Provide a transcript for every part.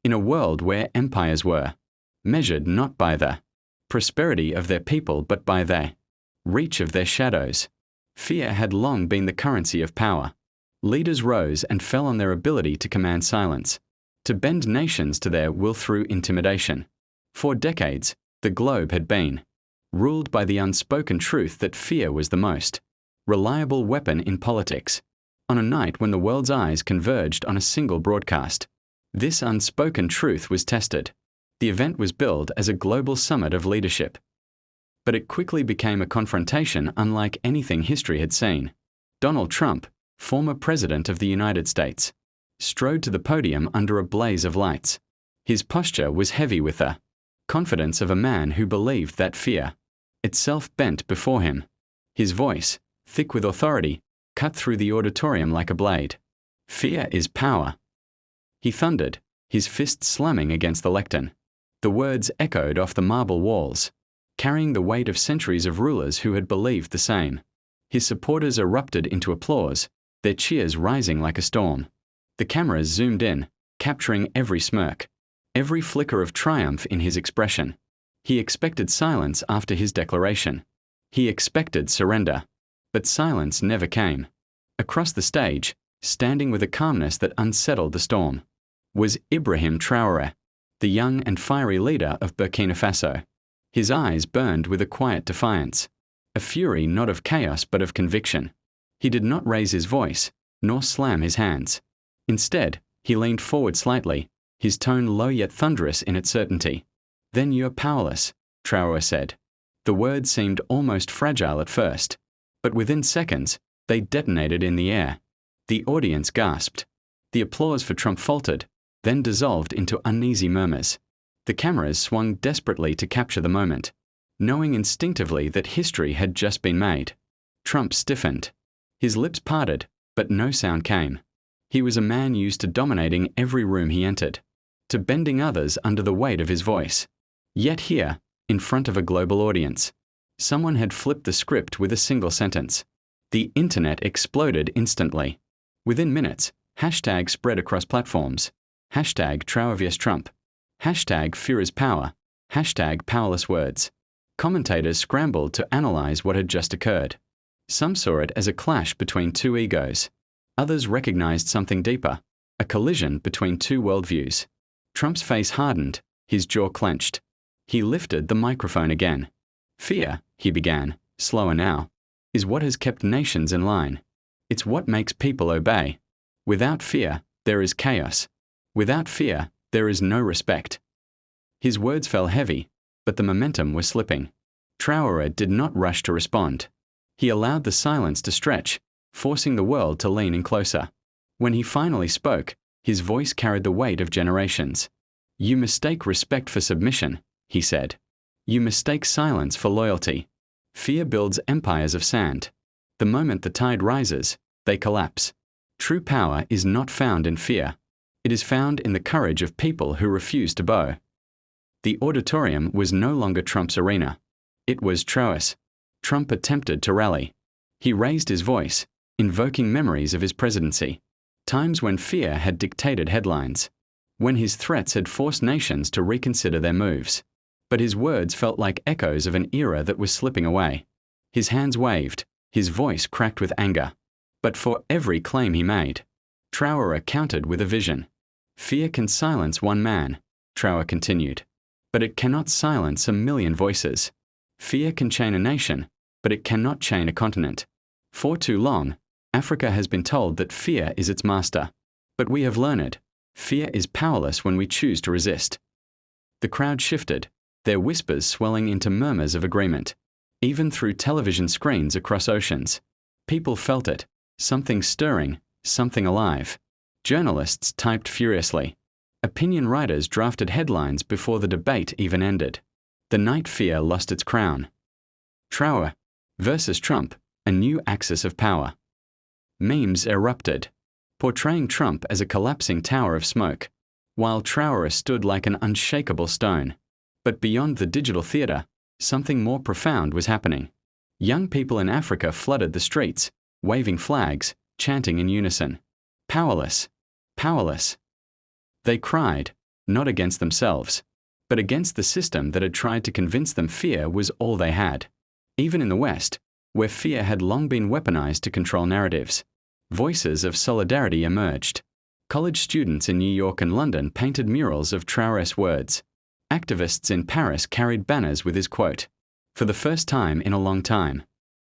In a world where empires were measured not by the prosperity of their people but by the reach of their shadows, fear had long been the currency of power. Leaders rose and fell on their ability to command silence, to bend nations to their will through intimidation. For decades, the globe had been ruled by the unspoken truth that fear was the most reliable weapon in politics. On a night when the world's eyes converged on a single broadcast, this unspoken truth was tested. The event was billed as a global summit of leadership. But it quickly became a confrontation unlike anything history had seen. Donald Trump, former President of the United States, strode to the podium under a blaze of lights. His posture was heavy with the confidence of a man who believed that fear itself bent before him. His voice, thick with authority, cut through the auditorium like a blade. Fear is power, he thundered, his fists slamming against the lectern. The words echoed off the marble walls, carrying the weight of centuries of rulers who had believed the same. His supporters erupted into applause, their cheers rising like a storm. The cameras zoomed in, capturing every smirk, every flicker of triumph in his expression. He expected silence after his declaration. He expected surrender. But silence never came. Across the stage, standing with a calmness that unsettled the storm, was Ibrahim Traoré, the young and fiery leader of Burkina Faso. His eyes burned with a quiet defiance, a fury not of chaos but of conviction. He did not raise his voice, nor slam his hands. Instead, he leaned forward slightly, his tone low yet thunderous in its certainty. "Then you're powerless," Traoré said. The words seemed almost fragile at first, but within seconds, they detonated in the air. The audience gasped. The applause for Trump faltered, then dissolved into uneasy murmurs. The cameras swung desperately to capture the moment, knowing instinctively that history had just been made. Trump stiffened. His lips parted, but no sound came. He was a man used to dominating every room he entered, to bending others under the weight of his voice. Yet here, in front of a global audience, someone had flipped the script with a single sentence. The internet exploded instantly. Within minutes, hashtags spread across platforms. Hashtag #TraorésTrump. Hashtag Fear is Power. Hashtag Powerless Words. Commentators scrambled to analyze what had just occurred. Some saw it as a clash between two egos. Others recognized something deeper, a collision between two worldviews. Trump's face hardened, his jaw clenched. He lifted the microphone again. "Fear," he began, slower now, "is what has kept nations in line. It's what makes people obey. Without fear, there is chaos. Without fear, there is no respect." His words fell heavy, but the momentum was slipping. Traoré did not rush to respond. He allowed the silence to stretch, forcing the world to lean in closer. When he finally spoke, his voice carried the weight of generations. "You mistake respect for submission," he said. "You mistake silence for loyalty. Fear builds empires of sand. The moment the tide rises, they collapse. True power is not found in fear. It is found in the courage of people who refuse to bow." The auditorium was no longer Trump's arena. It was Traorés. Trump attempted to rally. He raised his voice, invoking memories of his presidency, times when fear had dictated headlines, when his threats had forced nations to reconsider their moves. But his words felt like echoes of an era that was slipping away. His hands waved, his voice cracked with anger. But for every claim he made, Traoré countered with a vision. "Fear can silence one man," Traoré continued, "but it cannot silence a million voices. Fear can chain a nation, but it cannot chain a continent. For too long, Africa has been told that fear is its master. But we have learned, fear is powerless when we choose to resist." The crowd shifted, their whispers swelling into murmurs of agreement. Even through television screens across oceans, people felt it, something stirring, something alive. Journalists typed furiously. Opinion writers drafted headlines before the debate even ended. The night fear lost its crown. Traoré versus Trump, a new axis of power. Memes erupted, portraying Trump as a collapsing tower of smoke, while Traoré stood like an unshakable stone. But beyond the digital theater, something more profound was happening. Young people in Africa flooded the streets, waving flags, chanting in unison, "Powerless! Powerless!" They cried, not against themselves, but against the system that had tried to convince them fear was all they had. Even in the West, where fear had long been weaponized to control narratives, voices of solidarity emerged. College students in New York and London painted murals of Traoré's words. Activists in Paris carried banners with his quote. For the first time in a long time,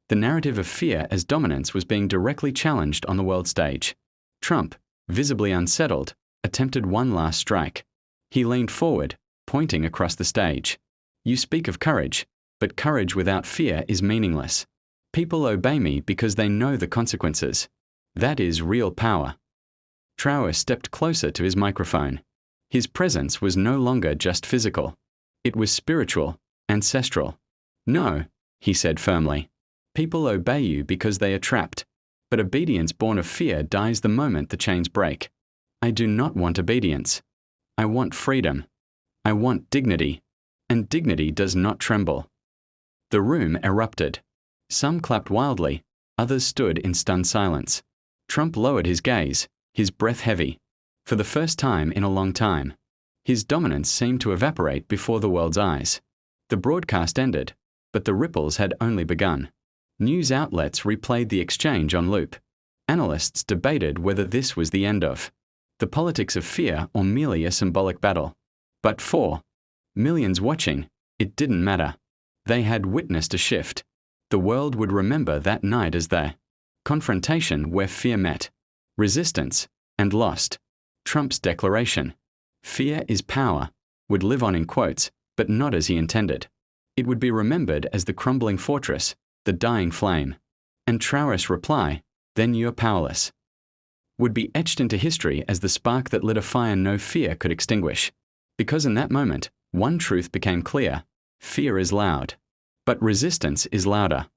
the narrative of fear as dominance was being directly challenged on the world stage. Trump, visibly unsettled, attempted one last strike. He leaned forward, pointing across the stage. You speak of courage, but courage without fear is meaningless. People obey me because they know the consequences. That is real power. Traoré stepped closer to his microphone. His presence was no longer just physical. It was spiritual, ancestral. No, he said firmly. People obey you because they are trapped, but obedience born of fear dies the moment the chains break. I do not want obedience. I want freedom. I want dignity, and dignity does not tremble. The room erupted. Some clapped wildly, others stood in stunned silence. Trump lowered his gaze, his breath heavy. For the first time in a long time, his dominance seemed to evaporate before the world's eyes. The broadcast ended, but the ripples had only begun. News outlets replayed the exchange on loop. Analysts debated whether this was the end of the politics of fear or merely a symbolic battle. But for millions watching, it didn't matter. They had witnessed a shift. The world would remember that night as the confrontation where fear met, resistance, and lost. Trump's declaration, "Fear is power," would live on in quotes, but not as he intended. It would be remembered as the crumbling fortress, the dying flame. And Traoré's reply, "Then you're powerless," would be etched into history as the spark that lit a fire no fear could extinguish. Because in that moment, one truth became clear: fear is loud, but resistance is louder.